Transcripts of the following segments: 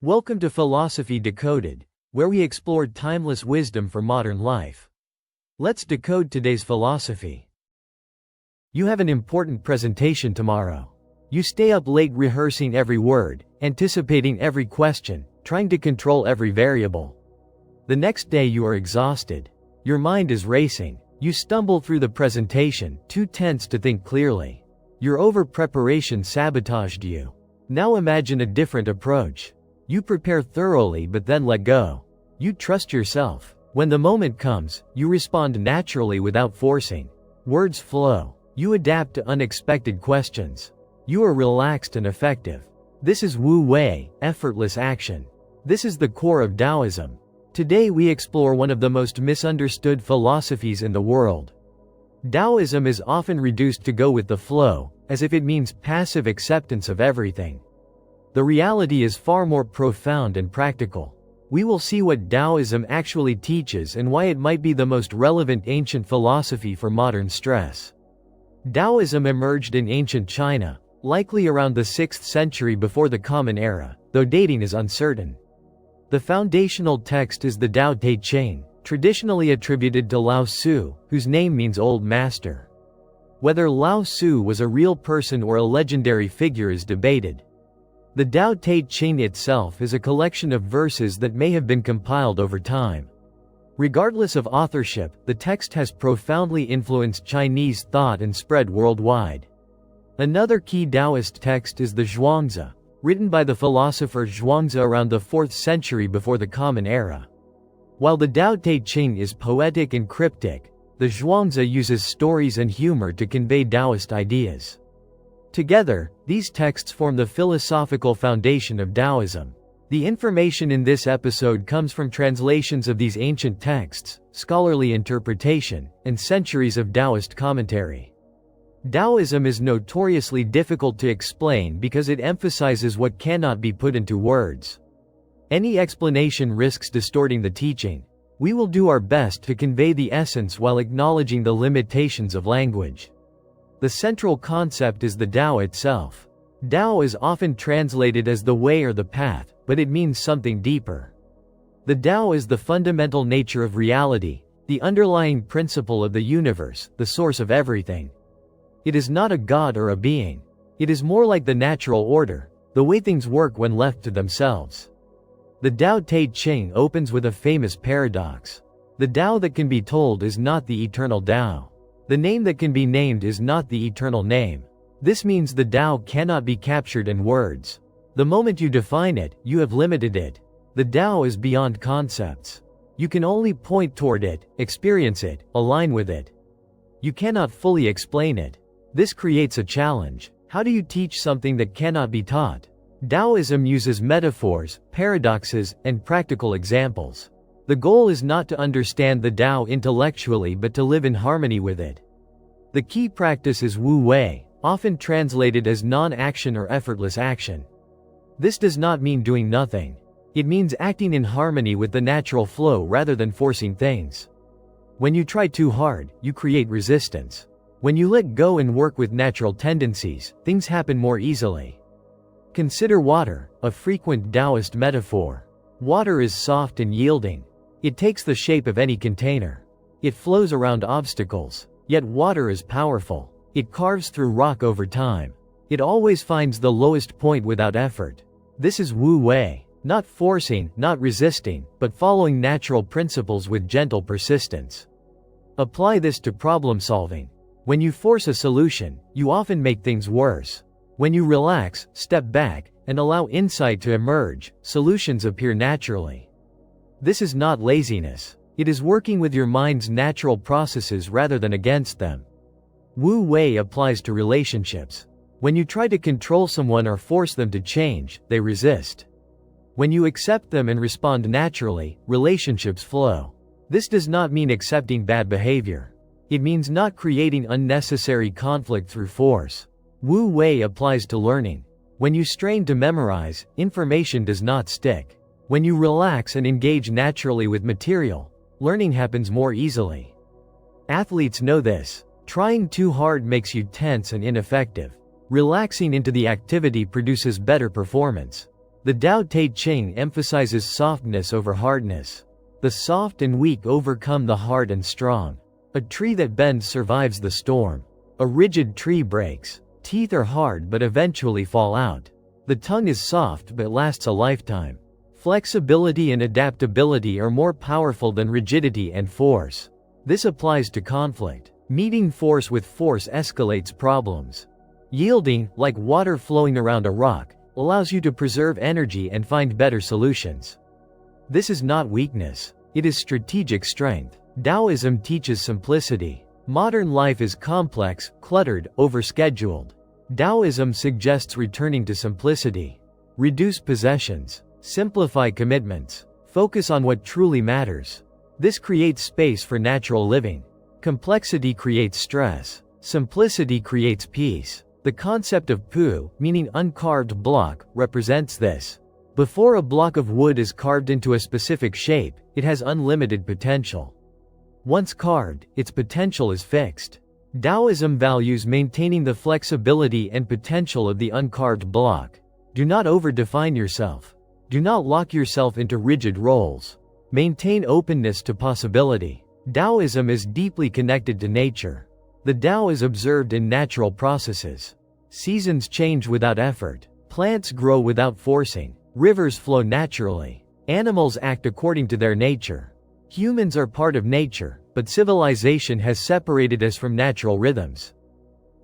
Welcome to Philosophy Decoded, where we explore timeless wisdom for modern life. Let's decode today's philosophy. You have an important presentation tomorrow. You stay up late rehearsing every word, anticipating every question, trying to control every variable. The next day you are exhausted. Your mind is racing. You stumble through the presentation, too tense to think clearly. Your over-preparation sabotaged you. Now imagine a different approach. You prepare thoroughly but then let go. You trust yourself. When the moment comes, you respond naturally without forcing. Words flow. You adapt to unexpected questions. You are relaxed and effective. This is Wu Wei, effortless action. This is the core of Taoism. Today we explore one of the most misunderstood philosophies in the world. Taoism is often reduced to go with the flow, as if it means passive acceptance of everything. The reality is far more profound and practical. We will see what Taoism actually teaches and why it might be the most relevant ancient philosophy for modern stress. Taoism emerged in ancient China, likely around the 6th century before the Common Era, though dating is uncertain. The foundational text is the Tao Te Ching, traditionally attributed to Lao Tzu, whose name means Old Master. Whether Lao Tzu was a real person or a legendary figure is debated. The Tao Te Ching itself is a collection of verses that may have been compiled over time. Regardless of authorship, the text has profoundly influenced Chinese thought and spread worldwide. Another key Taoist text is the Zhuangzi, written by the philosopher Zhuangzi around the 4th century before the Common Era. While the Tao Te Ching is poetic and cryptic, the Zhuangzi uses stories and humor to convey Taoist ideas. Together, these texts form the philosophical foundation of Taoism. The information in this episode comes from translations of these ancient texts, scholarly interpretation, and centuries of Taoist commentary. Taoism is notoriously difficult to explain because it emphasizes what cannot be put into words. Any explanation risks distorting the teaching. We will do our best to convey the essence while acknowledging the limitations of language. The central concept is the Tao itself. Tao is often translated as the way or the path, but it means something deeper. The Tao is the fundamental nature of reality, the underlying principle of the universe, the source of everything. It is not a god or a being. It is more like the natural order, the way things work when left to themselves. The Tao Te Ching opens with a famous paradox. The Tao that can be told is not the eternal Tao. The name that can be named is not the eternal name. This means the Tao cannot be captured in words. The moment you define it, you have limited it. The Tao is beyond concepts. You can only point toward it, experience it, align with it. You cannot fully explain it. This creates a challenge. How do you teach something that cannot be taught? Taoism uses metaphors, paradoxes, and practical examples. The goal is not to understand the Tao intellectually but to live in harmony with it. The key practice is Wu Wei, often translated as non-action or effortless action. This does not mean doing nothing. It means acting in harmony with the natural flow rather than forcing things. When you try too hard, you create resistance. When you let go and work with natural tendencies, things happen more easily. Consider water, a frequent Taoist metaphor. Water is soft and yielding. It takes the shape of any container. It flows around obstacles. Yet water is powerful. It carves through rock over time. It always finds the lowest point without effort. This is Wu Wei, not forcing, not resisting, but following natural principles with gentle persistence. Apply this to problem solving. When you force a solution, you often make things worse. When you relax, step back, and allow insight to emerge, solutions appear naturally. This is not laziness. It is working with your mind's natural processes rather than against them. Wu Wei applies to relationships. When you try to control someone or force them to change, they resist. When you accept them and respond naturally, relationships flow. This does not mean accepting bad behavior. It means not creating unnecessary conflict through force. Wu Wei applies to learning. When you strain to memorize, information does not stick. When you relax and engage naturally with material, learning happens more easily. Athletes know this. Trying too hard makes you tense and ineffective. Relaxing into the activity produces better performance. The Tao Te Ching emphasizes softness over hardness. The soft and weak overcome the hard and strong. A tree that bends survives the storm. A rigid tree breaks. Teeth are hard but eventually fall out. The tongue is soft but lasts a lifetime. Flexibility and adaptability are more powerful than rigidity and force. This applies to conflict. Meeting force with force escalates problems. Yielding, like water flowing around a rock, allows you to preserve energy and find better solutions. This is not weakness. It is strategic strength. Taoism teaches simplicity. Modern life is complex, cluttered, overscheduled. Taoism suggests returning to simplicity. Reduce possessions. Simplify commitments. Focus on what truly matters. This creates space for natural living. Complexity creates stress. Simplicity creates peace. The concept of pu, meaning uncarved block, represents this. Before a block of wood is carved into a specific shape, it has unlimited potential. Once carved, its potential is fixed. Taoism values maintaining the flexibility and potential of the uncarved block. Do not overdefine yourself. Do not lock yourself into rigid roles. Maintain openness to possibility. Taoism is deeply connected to nature. The Tao is observed in natural processes. Seasons change without effort. Plants grow without forcing. Rivers flow naturally. Animals act according to their nature. Humans are part of nature, but civilization has separated us from natural rhythms.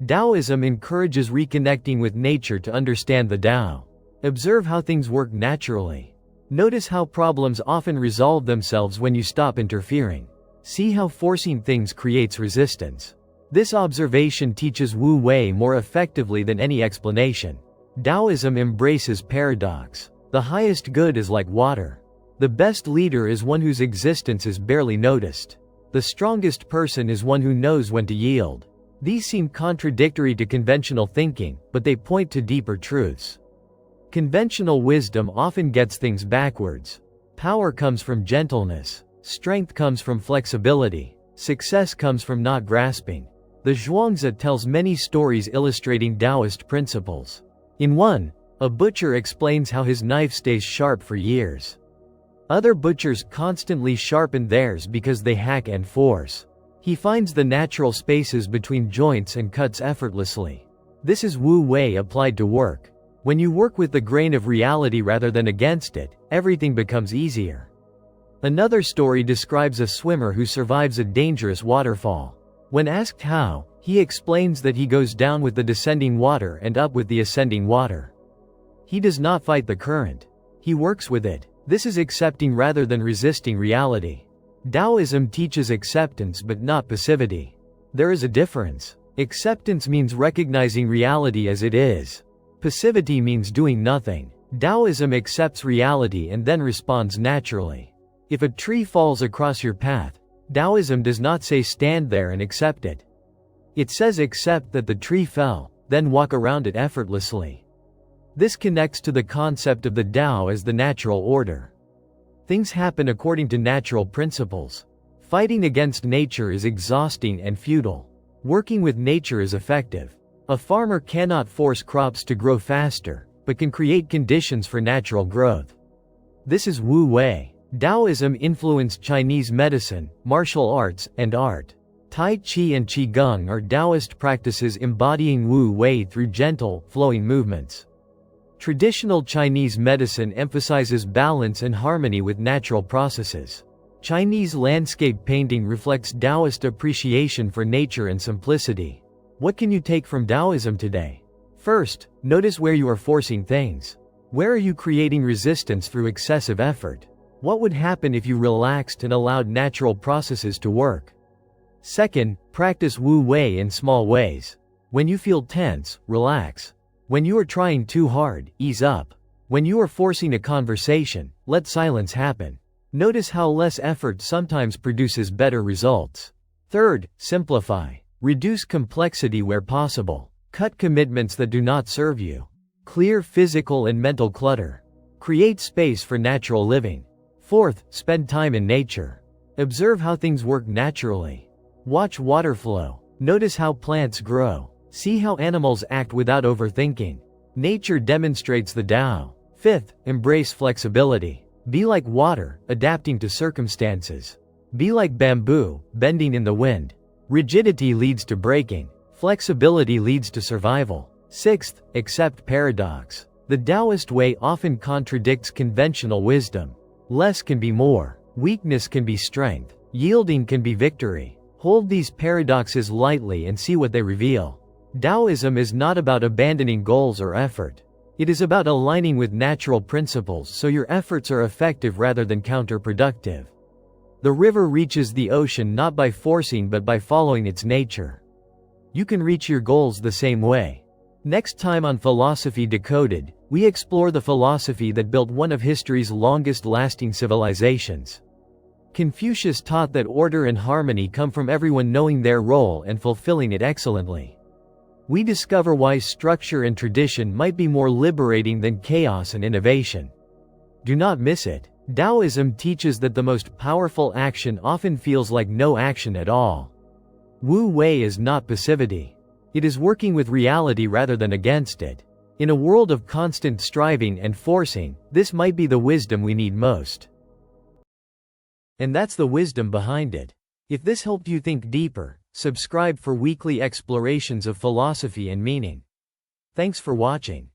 Taoism encourages reconnecting with nature to understand the Tao. Observe how things work naturally. Notice how problems often resolve themselves when you stop interfering. See how forcing things creates resistance. This observation teaches Wu Wei more effectively than any explanation. Taoism embraces paradox. The highest good is like water. The best leader is one whose existence is barely noticed. The strongest person is one who knows when to yield. These seem contradictory to conventional thinking, but they point to deeper truths. Conventional wisdom often gets things backwards. Power comes from gentleness. Strength comes from flexibility. Success comes from not grasping. The Zhuangzi tells many stories illustrating Taoist principles. In one, a butcher explains how his knife stays sharp for years. Other butchers constantly sharpen theirs because they hack and force. He finds the natural spaces between joints and cuts effortlessly. This is Wu Wei applied to work. When you work with the grain of reality rather than against it, everything becomes easier. Another story describes a swimmer who survives a dangerous waterfall. When asked how, he explains that he goes down with the descending water and up with the ascending water. He does not fight the current. He works with it. This is accepting rather than resisting reality. Taoism teaches acceptance but not passivity. There is a difference. Acceptance means recognizing reality as it is. Passivity means doing nothing. Taoism accepts reality and then responds naturally. If a tree falls across your path, Taoism does not say stand there and accept it. It says accept that the tree fell, then walk around it effortlessly. This connects to the concept of the Tao as the natural order. Things happen according to natural principles. Fighting against nature is exhausting and futile. Working with nature is effective. A farmer cannot force crops to grow faster, but can create conditions for natural growth. This is Wu Wei. Taoism influenced Chinese medicine, martial arts, and art. Tai Chi and Qigong are Taoist practices embodying Wu Wei through gentle, flowing movements. Traditional Chinese medicine emphasizes balance and harmony with natural processes. Chinese landscape painting reflects Taoist appreciation for nature and simplicity. What can you take from Taoism today? First, notice where you are forcing things. Where are you creating resistance through excessive effort? What would happen if you relaxed and allowed natural processes to work? Second, practice Wu Wei in small ways. When you feel tense, relax. When you are trying too hard, ease up. When you are forcing a conversation, let silence happen. Notice how less effort sometimes produces better results. Third, simplify. Reduce complexity where possible. Cut commitments that do not serve you. Clear physical and mental clutter. Create space for natural living. Fourth, spend time in nature. Observe how things work naturally. Watch water flow. Notice how plants grow. See how animals act without overthinking. Nature demonstrates the Tao. Fifth, embrace flexibility. Be like water, adapting to circumstances. Be like bamboo, bending in the wind. Rigidity leads to breaking. Flexibility leads to survival. Sixth, accept paradox. The Taoist way often contradicts conventional wisdom. Less can be more. Weakness can be strength. Yielding can be victory. Hold these paradoxes lightly and see what they reveal. Taoism is not about abandoning goals or effort. It is about aligning with natural principles so your efforts are effective rather than counterproductive. The river reaches the ocean not by forcing but by following its nature. You can reach your goals the same way. Next time on Philosophy Decoded, we explore the philosophy that built one of history's longest-lasting civilizations. Confucius taught that order and harmony come from everyone knowing their role and fulfilling it excellently. We discover why structure and tradition might be more liberating than chaos and innovation. Do not miss it. Taoism teaches that the most powerful action often feels like no action at all. Wu Wei is not passivity. It is working with reality rather than against it. In a world of constant striving and forcing, this might be the wisdom we need most. And that's the wisdom behind it. If this helped you think deeper, subscribe for weekly explorations of philosophy and meaning. Thanks for watching.